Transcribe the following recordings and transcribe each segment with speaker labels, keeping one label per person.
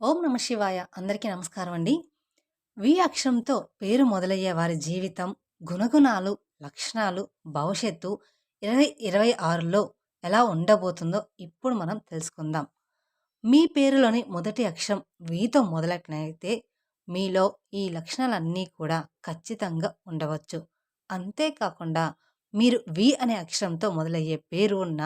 Speaker 1: ఓం నమ శివాయ. అందరికీ నమస్కారం అండి. వి అక్షరంతో పేరు మొదలయ్యే వారి జీవితం, గుణగుణాలు, లక్షణాలు, భవిష్యత్తు 2026లో ఎలా ఉండబోతుందో ఇప్పుడు మనం తెలుసుకుందాం. మీ పేరులోని మొదటి అక్షరం వీతో మొదలైనట్లయితే మీలో ఈ లక్షణాలన్నీ కూడా ఖచ్చితంగా ఉండవచ్చు. అంతేకాకుండా మీరు వి అనే అక్షరంతో మొదలయ్యే పేరు ఉన్న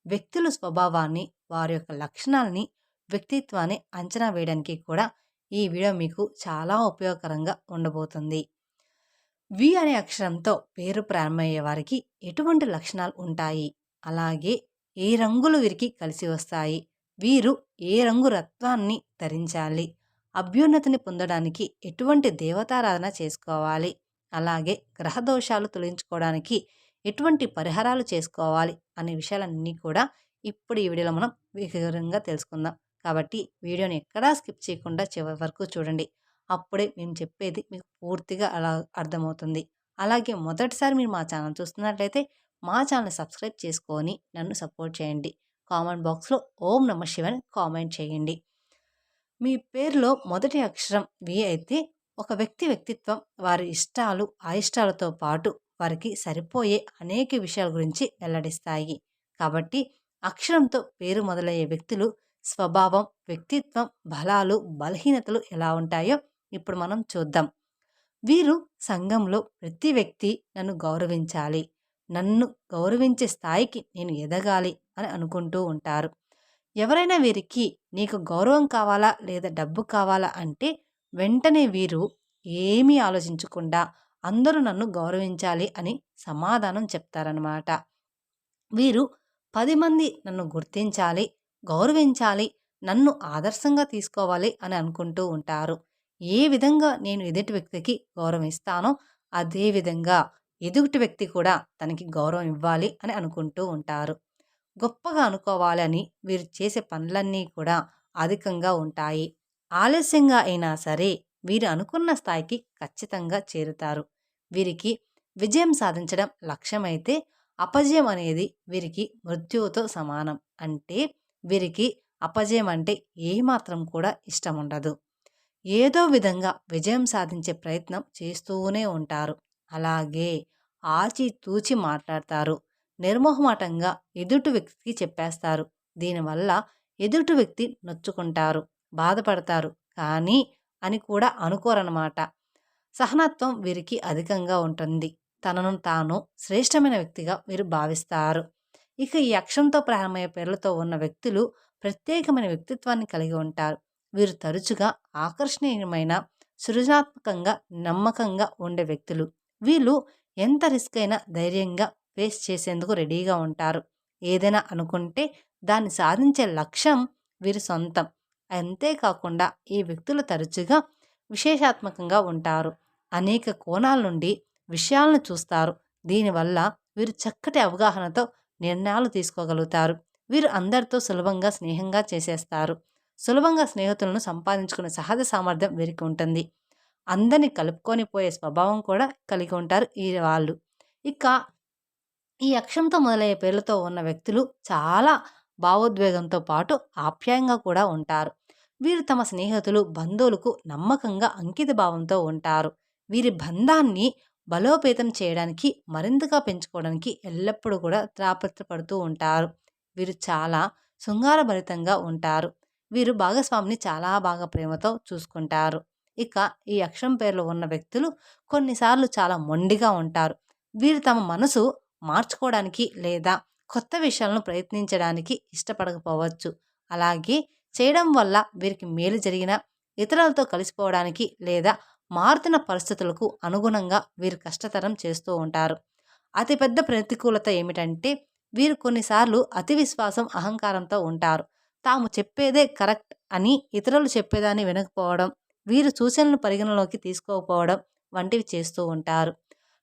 Speaker 1: వ్యక్తుల స్వభావాన్ని, వారి యొక్క లక్షణాలని, వ్యక్తిత్వాన్ని అంచనా వేయడానికి కూడా ఈ వీడియో మీకు చాలా ఉపయోగకరంగా ఉండబోతుంది. వి అనే అక్షరంతో పేరు ప్రారంభమయ్యే వారికి ఎటువంటి లక్షణాలు ఉంటాయి, అలాగే ఏ రంగులు వీరికి కలిసి వస్తాయి, వీరు ఏ రంగు రత్నాన్ని ధరించాలి, అభ్యున్నతిని పొందడానికి ఎటువంటి దేవతారాధన చేసుకోవాలి, అలాగే గ్రహదోషాలు తొలగించుకోవడానికి ఎటువంటి పరిహారాలు చేసుకోవాలి అనే విషయాలన్నీ కూడా ఇప్పుడు ఈ వీడియోలో మనం వివరంగా తెలుసుకుందాం. కాబట్టి వీడియోని ఎక్కడా స్కిప్ చేయకుండా చివరి వరకు చూడండి. అప్పుడే మేము చెప్పేది మీకు పూర్తిగా అలా అర్థమవుతుంది. అలాగే మొదటిసారి మీరు మా ఛానల్ చూస్తున్నట్లయితే మా ఛానల్ సబ్స్క్రైబ్ చేసుకొని నన్ను సపోర్ట్ చేయండి. కామెంట్ బాక్స్లో ఓం నమ శివాయ అని కామెంట్ చేయండి. మీ పేరులో మొదటి అక్షరం వి అయితే ఒక వ్యక్తి వ్యక్తిత్వం, వారి ఇష్టాలు, అయిష్టాలతో పాటు వారికి సరిపోయే అనేక విషయాల గురించి వెల్లడిస్తాయి. కాబట్టి అక్షరంతో పేరు మొదలయ్యే వ్యక్తులు స్వభావం, వ్యక్తిత్వం, బలాలు, బలహీనతలు ఎలా ఉంటాయో ఇప్పుడు మనం చూద్దాం. వీరు సంఘంలో ప్రతి వ్యక్తి నన్ను గౌరవించాలి, నన్ను గౌరవించే స్థాయికి నేను ఎదగాలి అని అనుకుంటూ ఉంటారు. ఎవరైనా వీరికి నీకు గౌరవం కావాలా లేదా డబ్బు కావాలా అంటే వెంటనే వీరు ఏమీ ఆలోచించకుండా అందరూ నన్ను గౌరవించాలి అని సమాధానం చెప్తారనమాట. వీరు 10 మంది నన్ను గుర్తించాలి, గౌరవించాలి, నన్ను ఆదర్శంగా తీసుకోవాలి అని అనుకుంటూ ఉంటారు. ఏ విధంగా నేను ఎదుటి వ్యక్తికి గౌరవం ఇస్తానో అదే విధంగా ఎదుటి వ్యక్తి కూడా తనకి గౌరవం ఇవ్వాలి అని అనుకుంటూ ఉంటారు. గొప్పగా అనుకోవాలని వీరు చేసే పనులన్నీ కూడా అధికంగా ఉంటాయి. ఆలస్యంగా అయినా సరే వీరు అనుకున్న స్థాయికి ఖచ్చితంగా చేరుతారు. వీరికి విజయం సాధించడం లక్ష్యమైతే అపజయం అనేది వీరికి మృత్యువుతో సమానం. అంటే వీరికి అపజయం అంటే ఏమాత్రం కూడా ఇష్టం ఉండదు. ఏదో విధంగా విజయం సాధించే ప్రయత్నం చేస్తూనే ఉంటారు. అలాగే ఆచితూచి మాట్లాడతారు. నిర్మోహమాటంగా ఎదుటి వ్యక్తికి చెప్పేస్తారు. దీనివల్ల ఎదుటి వ్యక్తి నొచ్చుకుంటారు, బాధపడతారు. కానీ అని కూడా అనుకోరనమాట. సహనత్వం వీరికి అధికంగా ఉంటుంది. తనను తాను శ్రేష్టమైన వ్యక్తిగా వీరు భావిస్తారు. ఇక ఈ అక్షరంతో ప్రారంభమయ్యే పేర్లతో ఉన్న వ్యక్తులు ప్రత్యేకమైన వ్యక్తిత్వాన్ని కలిగి ఉంటారు. వీరు తరచుగా ఆకర్షణీయమైన, సృజనాత్మకంగా, నమ్మకంగా ఉండే వ్యక్తులు. వీళ్ళు ఎంత రిస్క్ అయినా ధైర్యంగా ఫేస్ చేసేందుకు రెడీగా ఉంటారు. ఏదైనా అనుకుంటే దాన్ని సాధించే లక్ష్యం వీరి సొంతం. అంతేకాకుండా ఈ వ్యక్తులు తరచుగా విశేషాత్మకంగా ఉంటారు. అనేక కోణాల నుండి విషయాలను చూస్తారు. దీనివల్ల వీరు చక్కటి అవగాహనతో నిర్ణయాలు తీసుకోగలుగుతారు. వీరు అందరితో సులభంగా స్నేహంగా చేసేస్తారు. సులభంగా స్నేహితులను సంపాదించుకునే సహజ సామర్థ్యం వీరికి ఉంటుంది. అందరినీ కలుపుకొని పోయే స్వభావం కూడా కలిగి ఉంటారు ఈ వాళ్ళు. ఇక ఈ అక్షరంతో మొదలయ్యే పేర్లతో ఉన్న వ్యక్తులు చాలా భావోద్వేగంతో పాటు ఆప్యాయంగా కూడా ఉంటారు. వీరు తమ స్నేహితులు, బంధువులకు నమ్మకంగా అంకిత భావంతో ఉంటారు. వీరి బంధాన్ని బలోపేతం చేయడానికి, మరింతగా పెంచుకోవడానికి ఎల్లప్పుడూ కూడా తాపత్రపడుతూ ఉంటారు. వీరు చాలా శృంగారభరితంగా ఉంటారు. వీరు భాగస్వామిని చాలా బాగా ప్రేమతో చూసుకుంటారు. ఇక ఈ అక్షరం పేర్లు ఉన్న వ్యక్తులు కొన్నిసార్లు చాలా మొండిగా ఉంటారు. వీరు తమ మనసు మార్చుకోవడానికి లేదా కొత్త విషయాలను ప్రయత్నించడానికి ఇష్టపడకపోవచ్చు. అలాగే చేయడం వల్ల వీరికి మేలు జరిగిన, ఇతరులతో కలిసిపోవడానికి లేదా మారుతున్న పరిస్థితులకు అనుగుణంగా వీరు కష్టతరం చేస్తూ ఉంటారు. అతిపెద్ద ప్రతికూలత ఏమిటంటే వీరు కొన్నిసార్లు అతి విశ్వాసం, అహంకారంతో ఉంటారు. తాము చెప్పేదే కరెక్ట్ అని ఇతరులు చెప్పేదాన్ని వినకపోవడం, వీరు సూచనలను పరిగణలోకి తీసుకోకపోవడం వంటివి చేస్తూ ఉంటారు.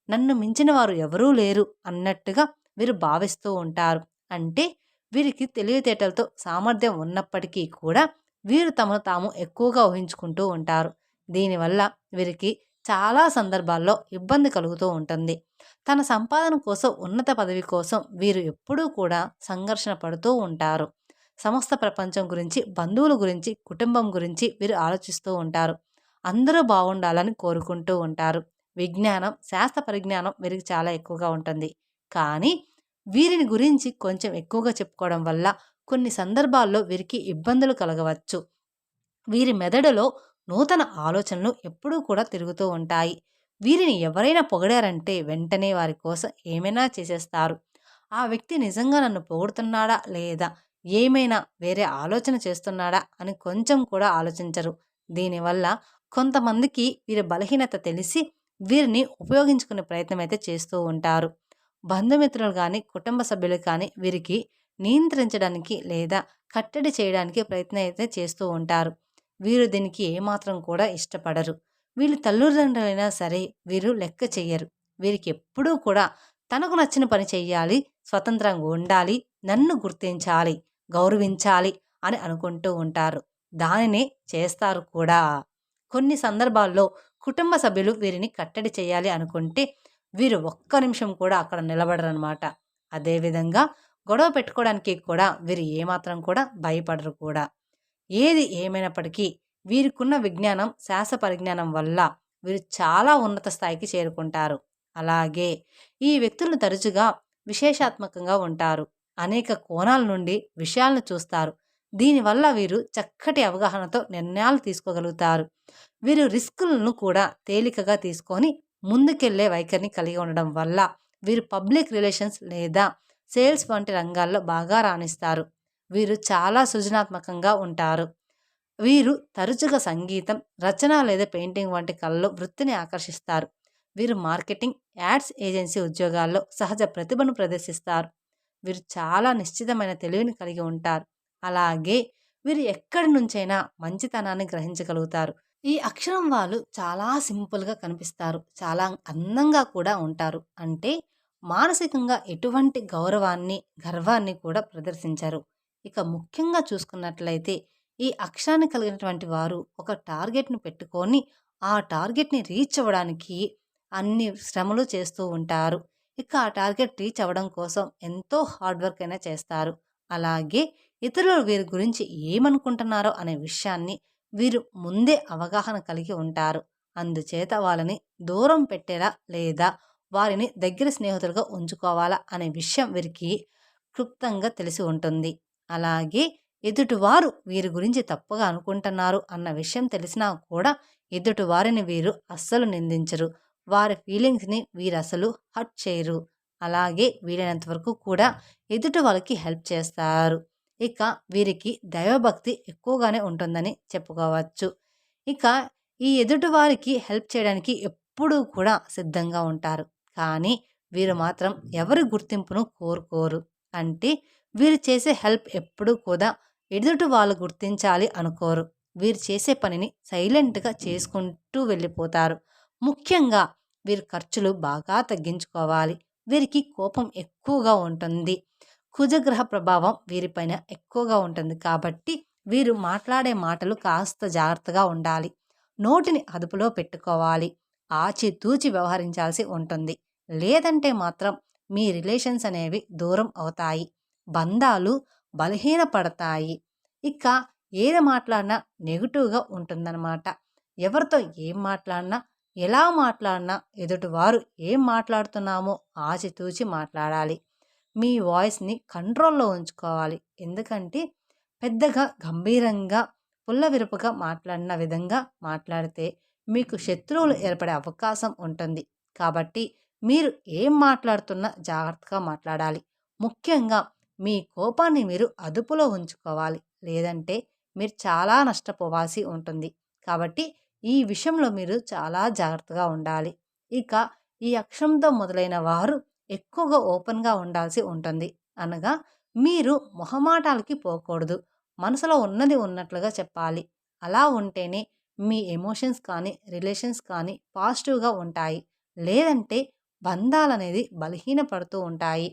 Speaker 1: నన్ను మించిన వారు ఎవరూ లేరు అన్నట్టుగా వీరు భావిస్తూ ఉంటారు. అంటే వీరికి తెలివితేటలతో సామర్థ్యం ఉన్నప్పటికీ కూడా వీరు తమను తాము ఎక్కువగా ఊహించుకుంటూ ఉంటారు. దీనివల్ల వీరికి చాలా సందర్భాల్లో ఇబ్బంది కలుగుతూ ఉంటుంది. తన సంపాదన కోసం, ఉన్నత పదవి కోసం వీరు ఎప్పుడూ కూడా సంఘర్షణ పడుతూ ఉంటారు. సమస్త ప్రపంచం గురించి, బంధువుల గురించి, కుటుంబం గురించి వీరు ఆలోచిస్తూ ఉంటారు. అందరూ బాగుండాలని కోరుకుంటూ ఉంటారు. విజ్ఞానం, శాస్త్ర పరిజ్ఞానం వీరికి చాలా ఎక్కువగా ఉంటుంది. కానీ వీరిని గురించి కొంచెం ఎక్కువగా చెప్పుకోవడం వల్ల కొన్ని సందర్భాల్లో వీరికి ఇబ్బందులు కలగవచ్చు. వీరి మెదడులో నూతన ఆలోచనలు ఎప్పుడూ కూడా తిరుగుతూ ఉంటాయి. వీరిని ఎవరైనా పొగిడారంటే వెంటనే వారి కోసం ఏమైనా చేసేస్తారు. ఆ వ్యక్తి నిజంగా నన్ను పొగుడుతున్నాడా లేదా ఏమైనా వేరే ఆలోచన చేస్తున్నాడా అని కొంచెం కూడా ఆలోచించరు. దీనివల్ల కొంతమందికి వీరి బలహీనత తెలిసి వీరిని ఉపయోగించుకునే ప్రయత్నం అయితే చేస్తూ ఉంటారు. బంధుమిత్రులు కానీ, కుటుంబ సభ్యులు కానీ వీరికి నియంత్రించడానికి లేదా కట్టడి చేయడానికి ప్రయత్నం అయితే చేస్తూ ఉంటారు. వీరు దీనికి ఏమాత్రం కూడా ఇష్టపడరు. వీళ్ళు తల్లిదండ్రులైనా సరే వీరు లెక్క చెయ్యరు. వీరికి ఎప్పుడూ కూడా తనకు నచ్చిన పని చెయ్యాలి, స్వతంత్రంగా ఉండాలి, నన్ను గుర్తించాలి, గౌరవించాలి అని అనుకుంటూ ఉంటారు. దానినే చేస్తారు కూడా. కొన్ని సందర్భాల్లో కుటుంబ సభ్యులు వీరిని కట్టడి చేయాలి అనుకుంటే వీరు ఒక్క నిమిషం కూడా అక్కడ నిలబడరనమాట. అదేవిధంగా గొడవ పెట్టుకోవడానికి కూడా వీరు ఏమాత్రం కూడా భయపడరు కూడా. ఏది ఏమైనప్పటికీ వీరికున్న విజ్ఞానం, శాస్త్ర పరిజ్ఞానం వల్ల వీరు చాలా ఉన్నత స్థాయికి చేరుకుంటారు. అలాగే ఈ వ్యక్తులు తరచుగా విశేషాత్మకంగా ఉంటారు. అనేక కోణాల నుండి విషయాలను చూస్తారు. దీనివల్ల వీరు చక్కటి అవగాహనతో నిర్ణయాలు తీసుకోగలుగుతారు. వీరు రిస్కులను కూడా తేలికగా తీసుకొని ముందుకెళ్లే వైఖరిని కలిగి ఉండడం వల్ల వీరు పబ్లిక్ రిలేషన్స్ లేదా సేల్స్ వంటి రంగాల్లో బాగా రాణిస్తారు. వీరు చాలా సృజనాత్మకంగా ఉంటారు. వీరు తరచుగా సంగీతం, రచన లేదా పెయింటింగ్ వంటి కళల్లో వృత్తిని ఆకర్షిస్తారు. వీరు మార్కెటింగ్, యాడ్స్ ఏజెన్సీ ఉద్యోగాల్లో సహజ ప్రతిభను ప్రదర్శిస్తారు. వీరు చాలా నిశ్చితమైన తెలివిని కలిగి ఉంటారు. అలాగే వీరు ఎక్కడి నుంచైనా మంచితనాన్ని గ్రహించగలుగుతారు. ఈ అక్షరం వాళ్ళు చాలా సింపుల్గా కనిపిస్తారు. చాలా అందంగా కూడా ఉంటారు. అంటే మానసికంగా ఎటువంటి గర్వాన్ని కూడా ప్రదర్శించరు. ఇక ముఖ్యంగా చూసుకున్నట్లయితే ఈ అక్షరాన్ని కలిగినటువంటి వారు ఒక టార్గెట్‌ని పెట్టుకొని, ఆ టార్గెట్‌ని రీచ్ అవ్వడానికి అన్ని శ్రమలు చేస్తూ ఉంటారు. ఇక ఆ టార్గెట్ రీచ్ అవ్వడం కోసం ఎంతో హార్డ్ వర్క్ అయినా చేస్తారు. అలాగే ఇతరులు వీరి గురించి ఏమనుకుంటున్నారో అనే విషయాన్ని వీరు ముందే అవగాహన కలిగి ఉంటారు. అందుచేత వాళ్ళని దూరం పెట్టేలా లేదా వారిని దగ్గర స్నేహితులుగా ఉంచుకోవాలా అనే విషయం వీరికి క్లుప్తంగా తెలిసి ఉంటుంది. అలాగే ఎదుటివారు వీరి గురించి తప్పుగా అనుకుంటున్నారు అన్న విషయం తెలిసినా కూడా ఎదుటివారిని వీరు అస్సలు నిందించరు. వారి ఫీలింగ్స్‌ని వీరసలు హర్ట్ చేయరు. అలాగే వీలైనంత వరకు కూడా ఎదుటి వాళ్ళకి హెల్ప్ చేస్తారు. ఇక వీరికి దైవభక్తి ఎక్కువగానే ఉంటుందని చెప్పుకోవచ్చు. ఇక ఈ ఎదుటివారికి హెల్ప్ చేయడానికి ఎప్పుడూ కూడా సిద్ధంగా ఉంటారు. కానీ వీరు మాత్రం ఎవరి గుర్తింపును కోరుకోరు. అంటే వీరు చేసే హెల్ప్ ఎప్పుడూ కూడా ఎదుటి వాళ్ళు గుర్తించాలి అనుకోరు. వీరు చేసే పనిని సైలెంట్‌గా చేసుకుంటూ వెళ్ళిపోతారు. ముఖ్యంగా వీరి ఖర్చులు బాగా తగ్గించుకోవాలి. వీరికి కోపం ఎక్కువగా ఉంటుంది. కుజగ్రహ ప్రభావం వీరిపైన ఎక్కువగా ఉంటుంది కాబట్టి వీరు మాట్లాడే మాటలు కాస్త జాగ్రత్తగా ఉండాలి. నోటిని అదుపులో పెట్టుకోవాలి. ఆచితూచి వ్యవహరించాల్సి ఉంటుంది. లేదంటే మాత్రం మీ రిలేషన్స్ అనేవి దూరం అవుతాయి. బంధాలు బలహీనపడతాయి. ఇక ఏది మాట్లాడినా నెగెటివ్‌గా ఉంటుందన్నమాట. ఎవరితో ఏం మాట్లాడినా, ఎలా మాట్లాడినా ఎదుటివారు ఏం మాట్లాడుతున్నామో ఆచితూచి మాట్లాడాలి. మీ వాయిస్‌ని కంట్రోల్‌లో ఉంచుకోవాలి. ఎందుకంటే పెద్దగా గంభీరంగా, పుల్లవిరుపుగా మాట్లాడిన విధంగా మాట్లాడితే మీకు శత్రువులు ఏర్పడే అవకాశం ఉంటుంది. కాబట్టి మీరు ఏం మాట్లాడుతున్నా జాగ్రత్తగా మాట్లాడాలి. ముఖ్యంగా మీ కోపాన్ని మీరు అదుపులో ఉంచుకోవాలి. లేదంటే మీరు చాలా నష్టపోవాల్సి ఉంటుంది. కాబట్టి ఈ విషయంలో మీరు చాలా జాగ్రత్తగా ఉండాలి. ఇక ఈ అక్షరంతో మొదలైన వారు ఎక్కువగా ఓపెన్‌గా ఉండాల్సి ఉంటుంది. అనగా మీరు మొహమాటాలకి పోకూడదు. మనసులో ఉన్నది ఉన్నట్లుగా చెప్పాలి. అలా ఉంటేనే మీ ఎమోషన్స్ కానీ, రిలేషన్స్ కానీ పాజిటివ్‌గా ఉంటాయి. లేదంటే బంధాలనేది బలహీనపడుతూ ఉంటాయి.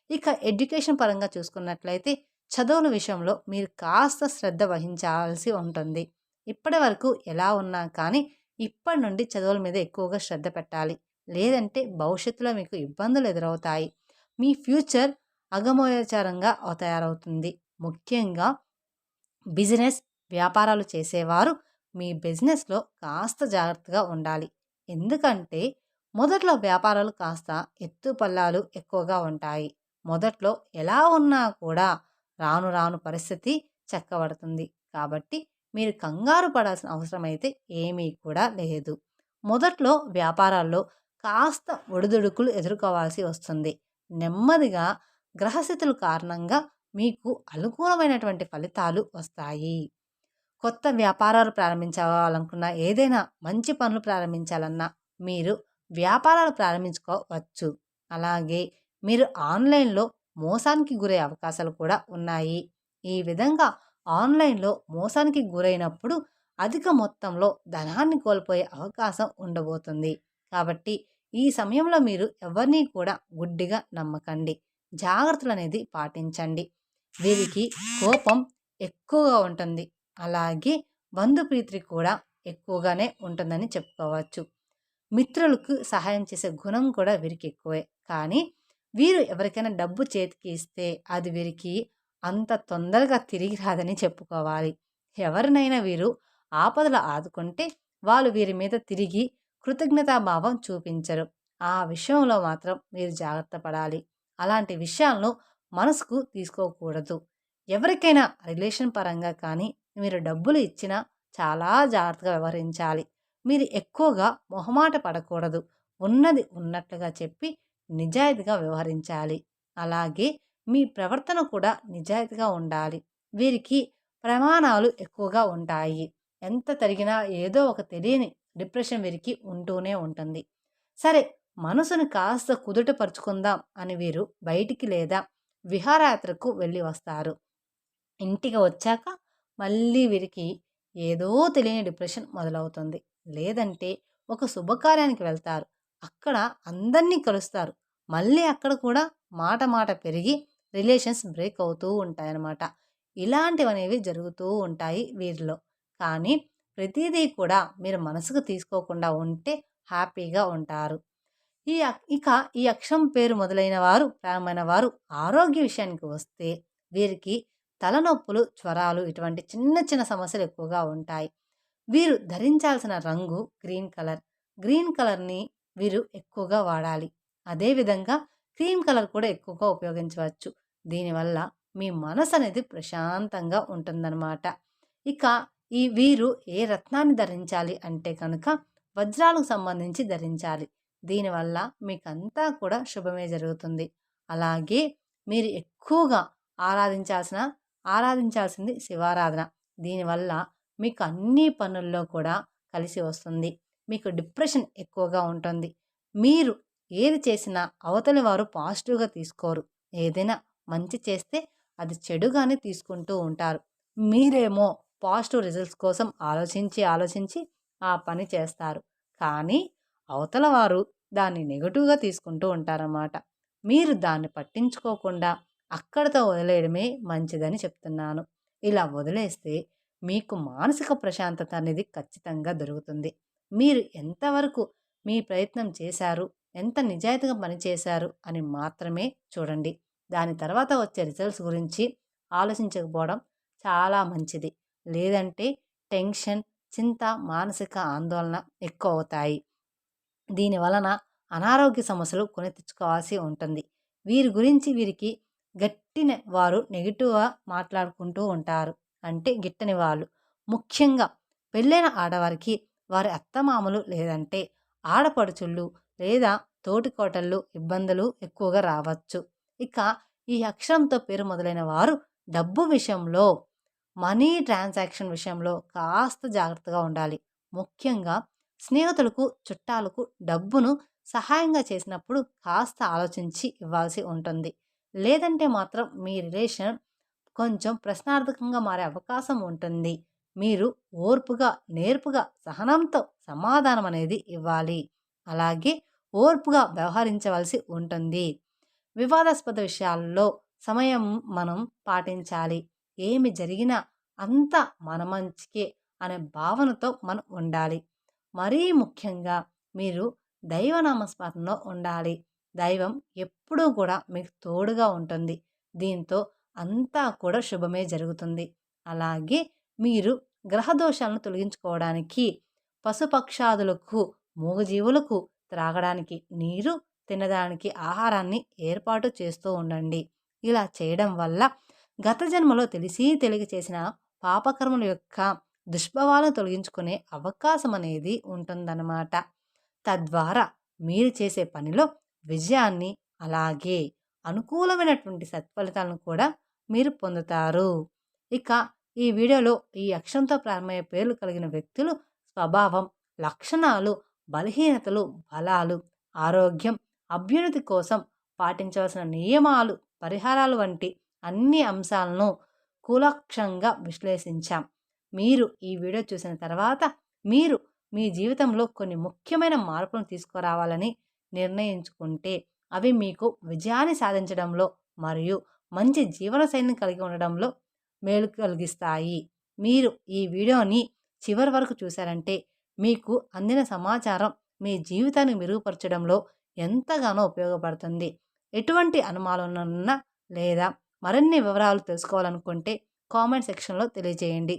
Speaker 1: ఇక ఎడ్యుకేషన్ పరంగా చూసుకున్నట్లయితే చదువుల విషయంలో మీరు కాస్త శ్రద్ధ వహించాల్సి ఉంటుంది. ఇప్పటి వరకు ఎలా ఉన్నా కానీ ఇప్పటి నుండి చదువుల మీద ఎక్కువగా శ్రద్ధ పెట్టాలి. లేదంటే భవిష్యత్తులో మీకు ఇబ్బందులు ఎదురవుతాయి. మీ ఫ్యూచర్ అగమోచరంగా తయారవుతుంది. ముఖ్యంగా బిజినెస్, వ్యాపారాలు చేసేవారు మీ బిజినెస్‌లో కాస్త జాగ్రత్తగా ఉండాలి. ఎందుకంటే మొదట్లో వ్యాపారాలు కాస్త ఎత్తుపల్లాలు ఎక్కువగా ఉంటాయి. మొదట్లో ఎలా ఉన్నా కూడా రాను రాను పరిస్థితి చక్కబడుతుంది. కాబట్టి మీరు కంగారు పడాల్సిన అవసరమైతే ఏమీ కూడా లేదు. మొదట్లో వ్యాపారాల్లో కాస్త ఒడిదుడుకులు ఎదుర్కోవాల్సి వస్తుంది. నెమ్మదిగా గ్రహస్థితుల కారణంగా మీకు అనుకూలమైనటువంటి ఫలితాలు వస్తాయి. కొత్త వ్యాపారాలు ప్రారంభించాలనుకున్నా, ఏదైనా మంచి పనులు ప్రారంభించాలన్నా మీరు వ్యాపారాలు ప్రారంభించుకోవచ్చు. అలాగే మీరు ఆన్‌లైన్‌లో మోసానికి గురయ్యే అవకాశాలు కూడా ఉన్నాయి. ఈ విధంగా ఆన్‌లైన్‌లో మోసానికి గురైనప్పుడు అధిక మొత్తంలో ధనాన్ని కోల్పోయే అవకాశం ఉండబోతుంది. కాబట్టి ఈ సమయంలో మీరు ఎవరిని కూడా గుడ్డిగా నమ్మకండి. జాగ్రత్తలనేది పాటించండి. వీరికి కోపం ఎక్కువగా ఉంటుంది. అలాగే బంధుప్రీతి కూడా ఎక్కువగానే ఉంటుందని చెప్పుకోవచ్చు. మిత్రులకు సహాయం చేసే గుణం కూడా వీరికి ఎక్కువే. కానీ వీరు ఎవరికైనా డబ్బు చేతికి ఇస్తే అది వీరికి అంత తొందరగా తిరిగి రాదని చెప్పుకోవాలి. ఎవరినైనా వీరు ఆపదలో ఆదుకుంటే వాళ్ళు వీరి మీద తిరిగి కృతజ్ఞతాభావం చూపించరు. ఆ విషయంలో మాత్రం మీరు జాగ్రత్త పడాలి. అలాంటి విషయాలను మనసుకు తీసుకోకూడదు. ఎవరికైనా రిలేషన్ పరంగా కానీ మీరు డబ్బులు ఇచ్చినా చాలా జాగ్రత్తగా వ్యవహరించాలి. మీరు ఎక్కువగా మొహమాట పడకూడదు. ఉన్నది ఉన్నట్లుగా చెప్పి నిజాయితీగా వ్యవహరించాలి. అలాగే మీ ప్రవర్తన కూడా నిజాయితీగా ఉండాలి. వీరికి ప్రమాణాలు ఎక్కువగా ఉంటాయి. ఎంత తరిగినా ఏదో ఒక తెలియని డిప్రెషన్ వీరికి ఉంటూనే ఉంటుంది. సరే, మనసును కాస్త కుదుటపరుచుకుందాం అని వీరు బయటికి లేదా విహారయాత్రకు వెళ్ళి వస్తారు. ఇంటికి వచ్చాక మళ్ళీ వీరికి ఏదో తెలియని డిప్రెషన్ మొదలవుతుంది. లేదంటే ఒక శుభకార్యానికి వెళ్తారు. అక్కడ అందరినీ కలుస్తారు. మళ్ళీ అక్కడ కూడా మాట మాట పెరిగి రిలేషన్స్ బ్రేక్ అవుతూ ఉంటాయన్నమాట. ఇలాంటివనేవి జరుగుతూ ఉంటాయి వీరిలో. కానీ ప్రతిదీ కూడా మీరు మనసుకు తీసుకోకుండా ఉంటే హ్యాపీగా ఉంటారు. ఇక ఈ అక్షరం పేరు మొదలైన వారు, ప్రారంభమైన వారు ఆరోగ్య విషయానికి వస్తే వీరికి తలనొప్పులు, జ్వరాలు ఇటువంటి చిన్న చిన్న సమస్యలు ఎక్కువగా ఉంటాయి. వీరు ధరించాల్సిన రంగు గ్రీన్ కలర్. గ్రీన్ కలర్‌ని వీరు ఎక్కువగా వాడాలి. అదేవిధంగా క్రీమ్ కలర్ కూడా ఎక్కువగా ఉపయోగించవచ్చు. దీనివల్ల మీ మనసు అనేది ప్రశాంతంగా ఉంటుందన్నమాట. ఇక వీరు ఏ రత్నాన్ని ధరించాలి అంటే కనుక వజ్రాలకు సంబంధించి ధరించాలి. దీనివల్ల మీకంతా కూడా శుభమే జరుగుతుంది. అలాగే మీరు ఎక్కువగా ఆరాధించాల్సింది శివారాధన. దీనివల్ల మీకు అన్ని పనుల్లో కూడా కలిసి వస్తుంది. మీకు డిప్రెషన్ ఎక్కువగా ఉంటుంది. మీరు ఏది చేసినా అవతలి వారు పాజిటివ్‌గా తీసుకోరు. ఏదైనా మంచి చేస్తే అది చెడుగానే తీసుకుంటూ ఉంటారు. మీరేమో పాజిటివ్ రిజల్ట్స్ కోసం ఆలోచించి ఆ పని చేస్తారు. కానీ అవతల వారు దాన్ని నెగెటివ్‌గా తీసుకుంటూ ఉంటారన్నమాట. మీరు దాన్ని పట్టించుకోకుండా అక్కడితో వదిలేయడమే మంచిదని చెప్తున్నాను. ఇలా వదిలేస్తే మీకు మానసిక ప్రశాంతత అనేది ఖచ్చితంగా దొరుకుతుంది. మీరు ఎంతవరకు మీ ప్రయత్నం చేశారు, ఎంత నిజాయితీగా పనిచేశారు అని మాత్రమే చూడండి. దాని తర్వాత వచ్చే రిజల్ట్స్ గురించి ఆలోచించకపోవడం చాలా మంచిది. లేదంటే టెన్షన్, చింత, మానసిక ఆందోళన ఎక్కువ అవుతాయి. దీని వలన అనారోగ్య సమస్యలు కొని తెచ్చుకోవాల్సి ఉంటుంది. వీరి గురించి వీరికి వారు నెగెటివ్‌గా మాట్లాడుకుంటూ ఉంటారు. అంటే గిట్టని వాళ్ళు. ముఖ్యంగా పెళ్ళైన ఆడవారికి వారి అత్తమామలు లేదంటే ఆడపడుచుళ్ళు లేదా తోటికోడళ్ళు ఇబ్బందులు ఎక్కువగా రావచ్చు. ఇక ఈ అక్షరంతో పేరు మొదలైన వారు డబ్బు విషయంలో, మనీ ట్రాన్సాక్షన్ విషయంలో కాస్త జాగ్రత్తగా ఉండాలి. ముఖ్యంగా స్నేహితులకు, చుట్టాలకు డబ్బును సహాయంగా చేసినప్పుడు కాస్త ఆలోచించి ఇవ్వాల్సి ఉంటుంది. లేదంటే మాత్రం మీ రిలేషన్ కొంచెం ప్రశ్నార్థకంగా మారే అవకాశం ఉంటుంది. మీరు ఓర్పుగా, నేర్పుగా, సహనంతో సమాధానం అనేది ఇవ్వాలి. అలాగే ఓర్పుగా వ్యవహరించవలసి ఉంటుంది. వివాదాస్పద విషయాల్లో సమయం మనం పాటించాలి. ఏమి జరిగినా అంతా మన మంచికే అనే భావనతో మనం ఉండాలి. మరీ ముఖ్యంగా మీరు దైవనామస్మరణలో ఉండాలి. దైవం ఎప్పుడూ కూడా మీకు తోడుగా ఉంటుంది. దీంతో అంతా కూడా శుభమే జరుగుతుంది. అలాగే మీరు గ్రహ దోషాలను తొలగించుకోవడానికి పశుపక్షాదులకు, మూగజీవులకు త్రాగడానికి నీరు, తినడానికి ఆహారాన్ని ఏర్పాటు చేస్తూ ఉండండి. ఇలా చేయడం వల్ల గత జన్మలో తెలిసి తెలియక చేసిన పాపకర్మల యొక్క దుష్ప్రభావాలను తొలగించుకునే అవకాశం అనేది ఉంటుందన్నమాట. తద్వారా మీరు చేసే పనిలో విజయాన్ని, అలాగే అనుకూలమైనటువంటి సత్ఫలితాలను కూడా మీరు పొందుతారు. ఇక ఈ వీడియోలో ఈ అక్షరంతో ప్రారంభమయ్యే పేర్లు కలిగిన వ్యక్తులు స్వభావం, లక్షణాలు, బలహీనతలు, బలాలు, ఆరోగ్యం, అభ్యున్నతి కోసం పాటించవలసిన నియమాలు, పరిహారాలు వంటి అన్ని అంశాలను కూలక్షంగా విశ్లేషించాం. మీరు ఈ వీడియో చూసిన తర్వాత మీరు మీ జీవితంలో కొన్ని ముఖ్యమైన మార్పులను తీసుకురావాలని నిర్ణయించుకుంటే అవి మీకు విజయాన్ని సాధించడంలో మరియు మంచి జీవనశైలిని కలిగి ఉండడంలో మేలు కలిగిస్తాయి. మీరు ఈ వీడియోని చివరి వరకు చూశారంటే మీకు అందిన సమాచారం మీ జీవితాన్ని మెరుగుపరచడంలో ఎంతగానో ఉపయోగపడుతుంది. ఎటువంటి అనుమానాలున్నా లేదా మరిన్ని వివరాలు తెలుసుకోవాలనుకుంటే కామెంట్ సెక్షన్లో తెలియజేయండి.